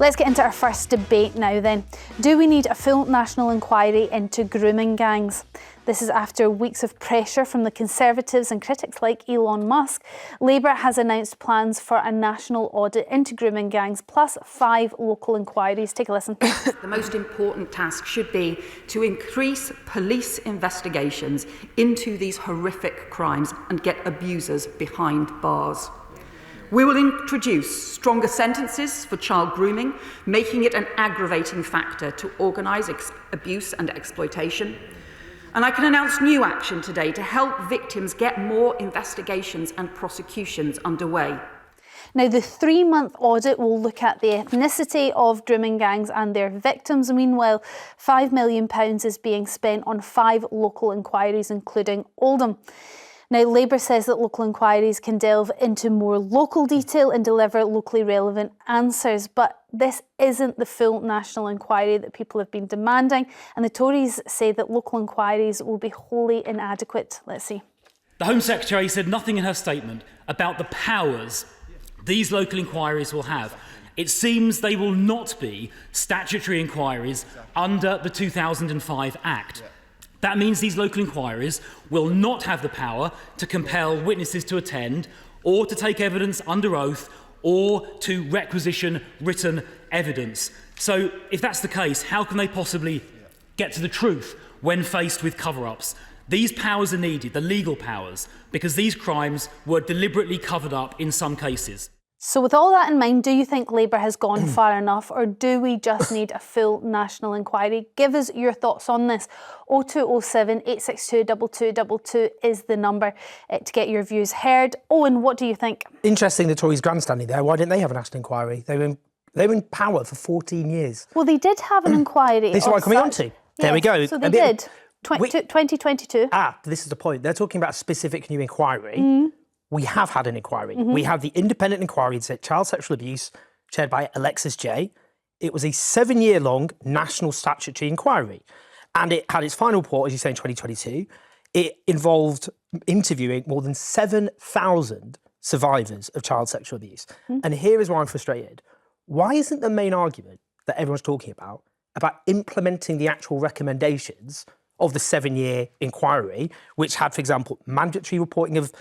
Let's get into our first debate now then. Do we need a full national inquiry into grooming gangs? This is after weeks of pressure from the Conservatives and critics like Elon Musk. Labour has announced plans for a national audit into grooming gangs, plus 5 local inquiries. Take a listen. The most important task should be to increase police investigations into these horrific crimes and get abusers behind bars. We will introduce stronger sentences for child grooming, making it an aggravating factor to organise abuse and exploitation. And I can announce new action today to help victims get more investigations and prosecutions underway. Now, the 3-month audit will look at the ethnicity of grooming gangs and their victims. Meanwhile, £5 million is being spent on 5 local inquiries, including Oldham. Now, Labour says that local inquiries can delve into more local detail and deliver locally relevant answers, but this isn't the full national inquiry that people have been demanding, and the Tories say that local inquiries will be wholly inadequate. Let's see. The Home Secretary said nothing in her statement about the powers these local inquiries will have. It seems they will not be statutory inquiries under the 2005 Act. That means these local inquiries will not have the power to compel witnesses to attend or to take evidence under oath or to requisition written evidence. So if that's the case, how can they possibly get to the truth when faced with cover-ups? These powers are needed, the legal powers, because these crimes were deliberately covered up in some cases. So with all that in mind, do you think Labour has gone far enough, or do we just need a full national inquiry? Give us your thoughts on this. 0207 862 2222 is the number to get your views heard. Owen, what do you think? Interesting, the Tories grandstanding there. Why didn't they have a national inquiry? They were in power for 14 years. Well, they did have an inquiry. This is what I'm coming on to. There we go. So they did. 2022. This is the point. They're talking about a specific new inquiry. We have had an inquiry. We have the independent inquiry into child sexual abuse chaired by Alexis Jay. It was a 7-year-long national statutory inquiry. And it had its final report, as you say, in 2022. It involved interviewing more than 7,000 survivors of child sexual abuse. And here is why I'm frustrated. Why isn't the main argument that everyone's talking about implementing the actual recommendations of the 7-year inquiry, which had, for example, mandatory reporting of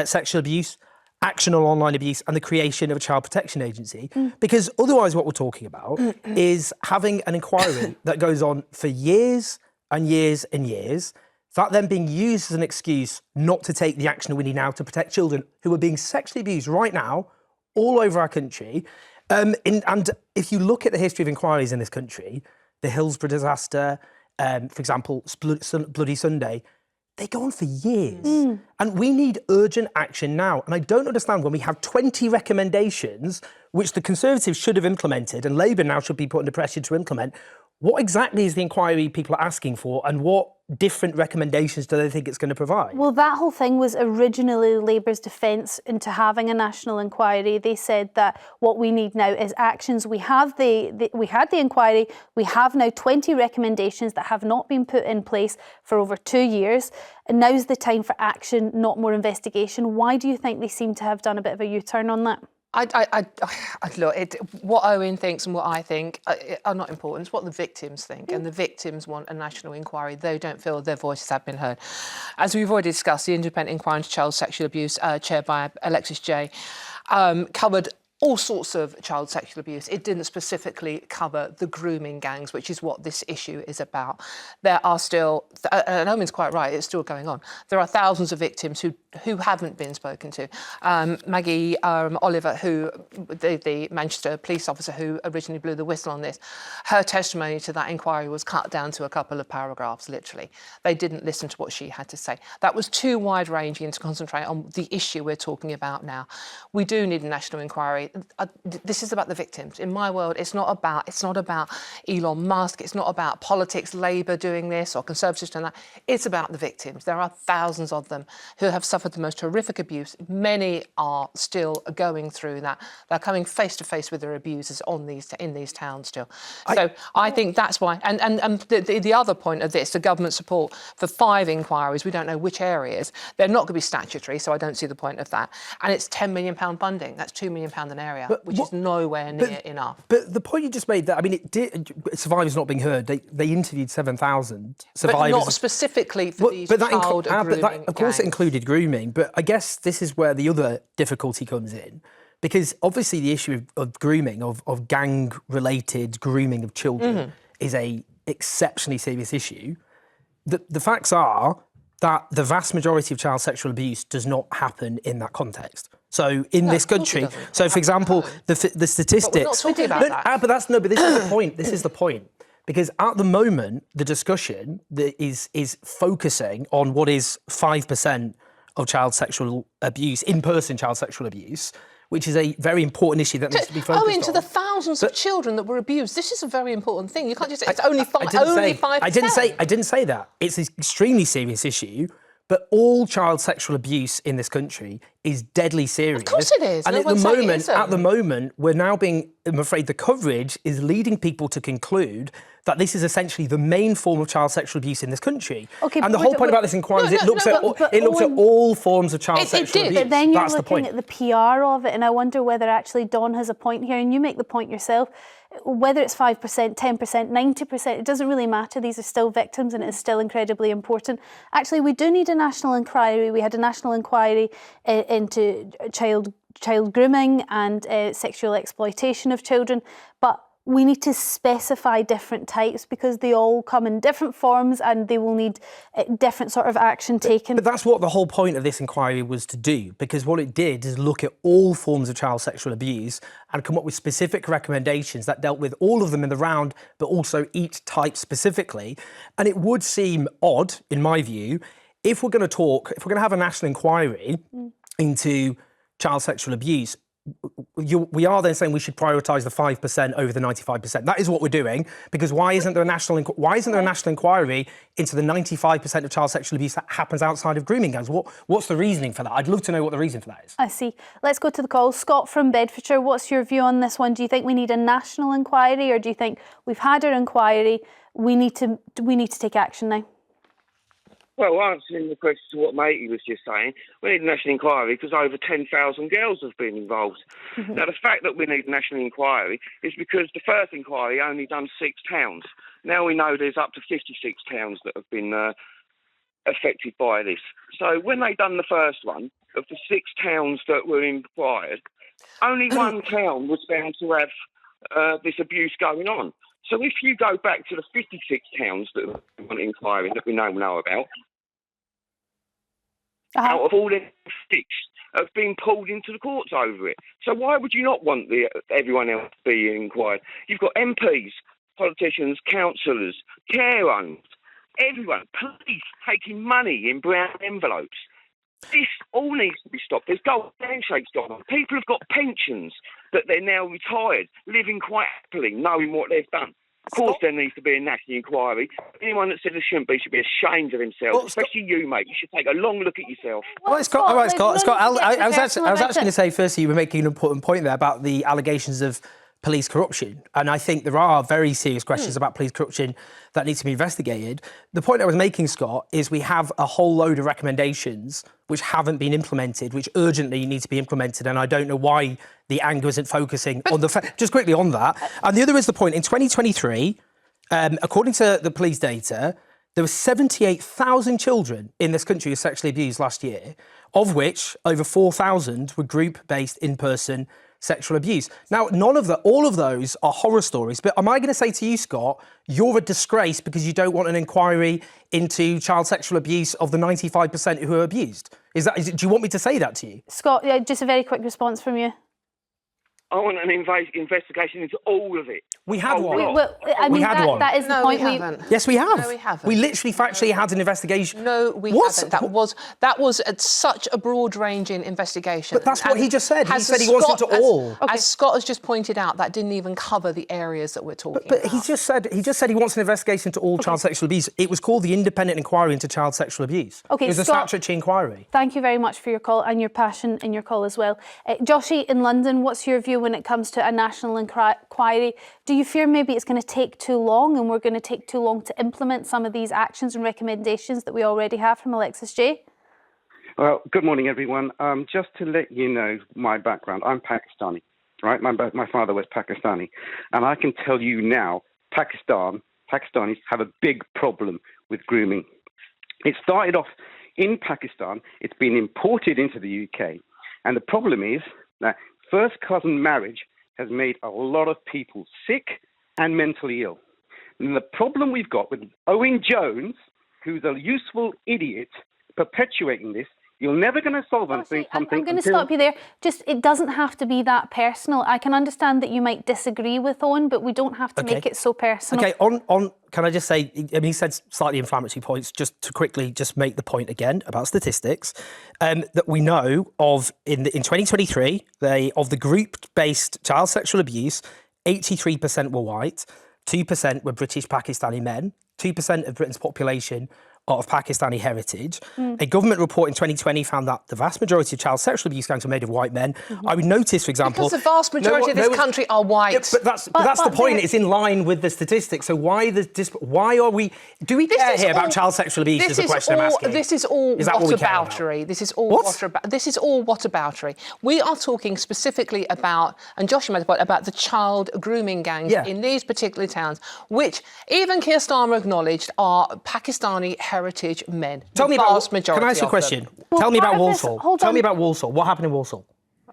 sexual abuse, action on online abuse, and the creation of a child protection agency? Because otherwise what we're talking about is having an inquiry that goes on for years and years and years, that then being used as an excuse not to take the action we need now to protect children who are being sexually abused right now all over our country. And if you look at the history of inquiries in this country, the Hillsborough disaster, for example, Bloody Sunday, they go on for years. And we need urgent action now. And I don't understand when we have 20 recommendations, which the Conservatives should have implemented and Labour now should be put under pressure to implement, what exactly is the inquiry people are asking for, and what different recommendations do they think it's going to provide? Well, that whole thing was originally Labour's defence into having a national inquiry. They said that what we need now is actions. We had the inquiry. We have now 20 recommendations that have not been put in place for over 2 years. And now's the time for action, not more investigation. Why do you think they seem to have done a bit of a U-turn on that? Look, what Owen thinks and what I think are not important. It's what the victims think, and the victims want a national inquiry. They don't feel their voices have been heard. As we've already discussed, the independent inquiry into child sexual abuse, chaired by Alexis Jay, covered all sorts of child sexual abuse. It didn't specifically cover the grooming gangs, which is what this issue is about. There are still, and Owen's quite right, it's still going on. There are thousands of victims who haven't been spoken to. Maggie Oliver, the Manchester police officer who originally blew the whistle on this, her testimony to that inquiry was cut down to a couple of paragraphs, literally. They didn't listen to what she had to say. That was too wide-ranging to concentrate on the issue we're talking about now. We do need a national inquiry. This is about the victims. In my world, it's not about Elon Musk. It's not about politics, Labour doing this or Conservatives doing that. It's about the victims. There are thousands of them who have suffered the most horrific abuse. Many are still going through that. They're coming face to face with their abusers in these towns still. So I think that's why. And the other point of this, the government support for 5 inquiries. We don't know which areas. They're not going to be statutory, so I don't see the point of that. And it's £10 million funding. That's £2 million an one area, which is nowhere near enough. But the point you just made, that I mean, survivors not being heard. They interviewed 7,000 survivors, but not specifically for these child grooming gangs. Of course, it included grooming. But I guess this is where the other difficulty comes in, because obviously the issue of grooming, of gang-related grooming of children, is a exceptionally serious issue. The facts are that the vast majority of child sexual abuse does not happen in that context. So in this country, so for example, the statistics. But we're not talking about that. But this is the point. This is the point. Because at the moment, the discussion that is focusing on what is 5% of child sexual abuse, in-person child sexual abuse, which is a very important issue that needs to be focused on. To the thousands of children that were abused, this is a very important thing. You can't just say it's only 5%. I didn't say that. It's an extremely serious issue, but all child sexual abuse in this country is deadly serious. Of course it is. And at the moment, we're now being, I'm afraid the coverage is leading people to conclude that this is essentially the main form of child sexual abuse in this country. Okay, and the whole point about this inquiry is it looks at all forms of child sexual abuse. But then you're looking at the PR of it, and I wonder whether actually Dawn has a point here, and you make the point yourself. Whether it's 5%, 10%, 90%, it doesn't really matter. These are still victims, and it's still incredibly important. Actually, we do need a national inquiry. We had a national inquiry into child grooming and sexual exploitation of children, but we need to specify different types because they all come in different forms and they will need different sort of action taken. But that's what the whole point of this inquiry was to do, because what it did is look at all forms of child sexual abuse and come up with specific recommendations that dealt with all of them in the round, but also each type specifically. And it would seem odd, in my view, if we're going to have a national inquiry into child sexual abuse, we are then saying we should prioritise the 5% over the 95%. That is what we're doing, because why isn't there a national inquiry into the 95% of child sexual abuse that happens outside of grooming gangs? What's the reasoning for that? I'd love to know what the reason for that is. I see. Let's go to the call. Scott from Bedfordshire, what's your view on this one? Do you think we need a national inquiry, or do you think we've had our inquiry, we need to take action now? Well, answering the question to what Matey was just saying, we need a national inquiry because over 10,000 girls have been involved. Now, the fact that we need a national inquiry is because the first inquiry only done 6 towns. Now we know there's up to 56 towns that have been affected by this. So when they done the first one, of the 6 towns that were inquired, only 1 town was found to have this abuse going on. So if you go back to the 56 towns that were inquiring that we now know about, out of all the 6 have been pulled into the courts over it. So why would you not want everyone else to be inquired? You've got MPs, politicians, councillors, care homes, everyone, police taking money in brown envelopes. This all needs to be stopped. There's gold handshakes going on. People have got pensions that they're now retired, living quite happily, knowing what they've done. Of course, there needs to be a national inquiry. Anyone that said there shouldn't be should be ashamed of themselves, especially you, mate. You should take a long look at yourself. Scott, I was actually going to say, firstly, you were making an important point there about the allegations of police corruption. And I think there are very serious questions about police corruption that need to be investigated. The point I was making, Scott, is we have a whole load of recommendations which haven't been implemented, which urgently need to be implemented. And I don't know why the anger isn't focusing on just quickly on that. And the other is the point, in 2023, according to the police data, there were 78,000 children in this country who were sexually abused last year, of which over 4,000 were group-based in-person sexual abuse. Now, all of those are horror stories, but am I going to say to you, Scott, you're a disgrace because you don't want an inquiry into child sexual abuse of the 95% who are abused? Do you want me to say that to you? Scott, just a very quick response from you. I want an investigation into all of it. We had one. We had one. That is the point. We haven't. Yes, we have. No, we haven't. We literally factually had an investigation. No, we haven't. That was such a broad-ranging investigation. But that's what he just said. He said he wants it to all. As Scott has just pointed out, that didn't even cover the areas that we're talking about. But he just said he wants an investigation into all child sexual abuse. It was called the Independent Inquiry into Child Sexual Abuse. Okay, it was Scott, a statutory inquiry. Thank you very much for your call and your passion in your call as well. Joshy in London, what's your view when it comes to a national inquiry? Do you fear maybe it's going to take too long and we're going to take too long to implement some of these actions and recommendations that we already have from Alexis J? Well, good morning, everyone. Just to let you know my background, I'm Pakistani. right? My father was Pakistani. And I can tell you now, Pakistanis have a big problem with grooming. It started off in Pakistan. It's been imported into the UK. And the problem is that first cousin marriage has made a lot of people sick and mentally ill. And the problem we've got with Owen Jones, who's a useful idiot perpetuating this, you're never going to solve something. I'm going to stop you there. Just, it doesn't have to be that personal. I can understand that you might disagree with Owen, but we don't have to make it so personal. Okay, can I just say, I mean, he said slightly inflammatory points, just to quickly just make the point again about statistics, that we know of in 2023, of the group-based child sexual abuse, 83% were white, 2% were British Pakistani men, 2% of Britain's population of Pakistani heritage. A government report in 2020 found that the vast majority of child sexual abuse gangs were made of white men. I would notice, for example... Because the vast majority of this country are white. Yeah, but that's the point. It's in line with the statistics. So why are we... Do we care here about child sexual abuse is the question I'm asking. This is all whataboutery. This is all whataboutery. We are talking specifically about, and Josh made the point, about the child grooming gangs in these particular towns, which even Keir Starmer acknowledged are Pakistani heritage men. Tell me about... Can I ask you a question? Tell me about Walsall. Tell me about Walsall. What happened in Walsall?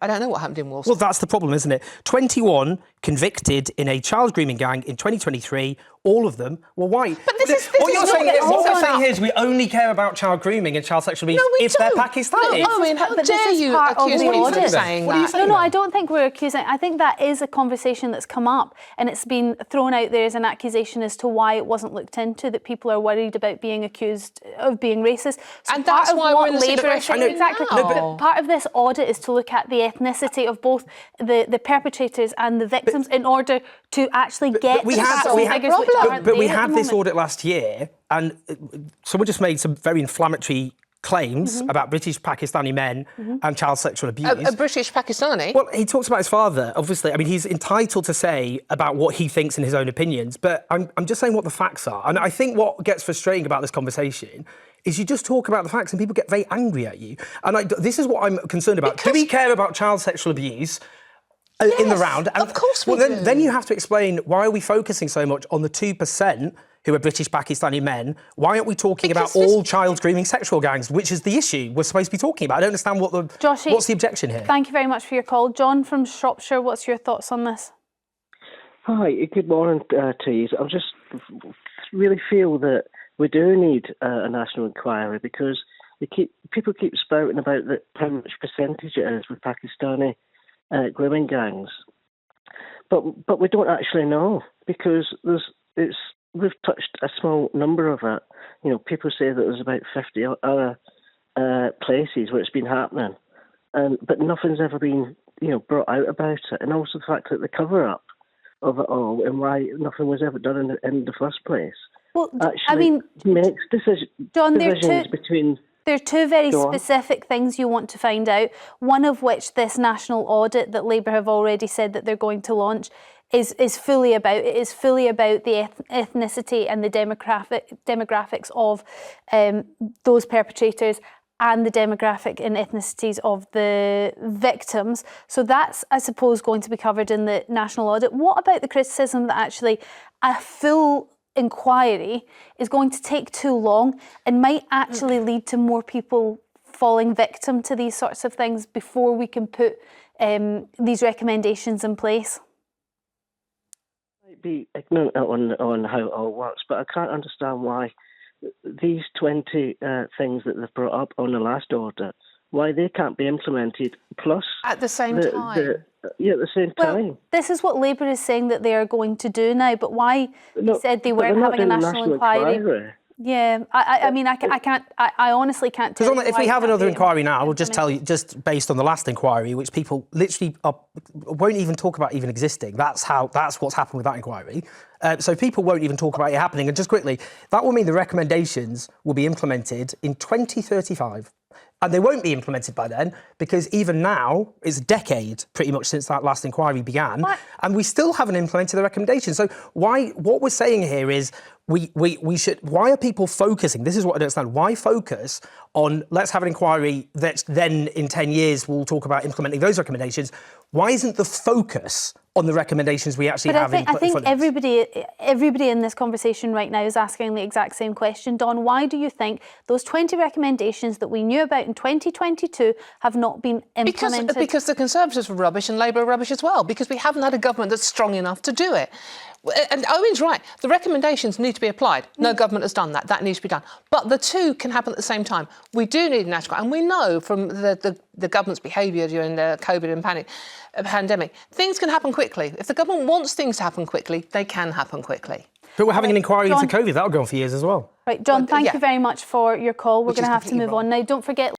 I don't know what happened in Walsall. Well, that's the problem, isn't it? 21 convicted in a child grooming gang in 2023. All of them were white. But what you're saying here is we only care about child grooming and child sexual abuse if they're Pakistani. No, Owen, how dare you accuse me of saying that? No, I don't think we're accusing. I think that is a conversation that's come up and it's been thrown out there as an accusation as to why it wasn't looked into, that people are worried about being accused of being racist. So and that's why we're in the situation exactly. now. But part of this audit is to look at the ethnicity of both the perpetrators and the victims in order to actually get to the figures which aren't there. But we had this audit last year, and someone just made some very inflammatory claims about British Pakistani men and child sexual abuse. A British Pakistani? Well, he talks about his father, obviously. I mean, he's entitled to say about what he thinks in his own opinions, but I'm just saying what the facts are. And I think what gets frustrating about this conversation is you just talk about the facts and people get very angry at you. And this is what I'm concerned about. Do we care about child sexual abuse in the round? And, of course we do. Then you have to explain, why are we focusing so much on the 2% who are British Pakistani men? Why aren't we talking about all child grooming sexual gangs, which is the issue we're supposed to be talking about? I don't understand what's the objection here. Thank you very much for your call. John from Shropshire, what's your thoughts on this? Hi, good morning to you. I just really feel that we do need a national inquiry because people keep spouting about how much percentage it is with Pakistani grooming gangs, but we don't actually know because we've touched a small number of it. You know, people say that there's about 50 other places where it's been happening, but nothing's ever been brought out about it, and also the fact that the cover up of it all and why nothing was ever done in the first place. Well, actually makes divisions between. There are two very specific things you want to find out, one of which this national audit that Labour have already said that they're going to launch is fully about. It is fully about the ethnicity and the demographics of those perpetrators and the demographic and ethnicities of the victims. So that's, I suppose, going to be covered in the national audit. What about the criticism that actually a full inquiry is going to take too long and might actually lead to more people falling victim to these sorts of things before we can put these recommendations in place? I might be ignorant on how it all works, but I can't understand why these 20 things that they've brought up on the last audit, why they can't be implemented plus at the same time. At the same time. This is what Labour is saying that they are going to do now, but why they said they weren't having a national inquiry. Yeah, I mean, I honestly can't tell. Because if we have another inquiry now, we'll just tell you, just based on the last inquiry, which people literally won't even talk about even existing. That's what's happened with that inquiry. So people won't even talk about it happening. And just quickly, that will mean the recommendations will be implemented in 2035. And they won't be implemented by then because even now, it's a decade pretty much since that last inquiry began, and we still haven't implemented the recommendations. So what we're saying here is we should. Why are people focusing? This is what I don't understand. Why focus on let's have an inquiry that then in 10 years we'll talk about implementing those recommendations? Why isn't the focus on the recommendations we actually have? I think everybody in this conversation right now is asking the exact same question. Dawn, why do you think those 20 recommendations that we knew about in 2022 have not been implemented? Because the Conservatives were rubbish and Labour are rubbish as well, because we haven't had a government that's strong enough to do it. And Owen's right. The recommendations need to be applied. No government has done that. That needs to be done. But the two can happen at the same time. We do need a national, and we know from the government's behaviour during the COVID and pandemic, things can happen quickly. If the government wants things to happen quickly, they can happen quickly. But we're having an inquiry into COVID. That'll go on for years as well. Right, John, thank you very much for your call. We're going to have to move on now. Don't forget...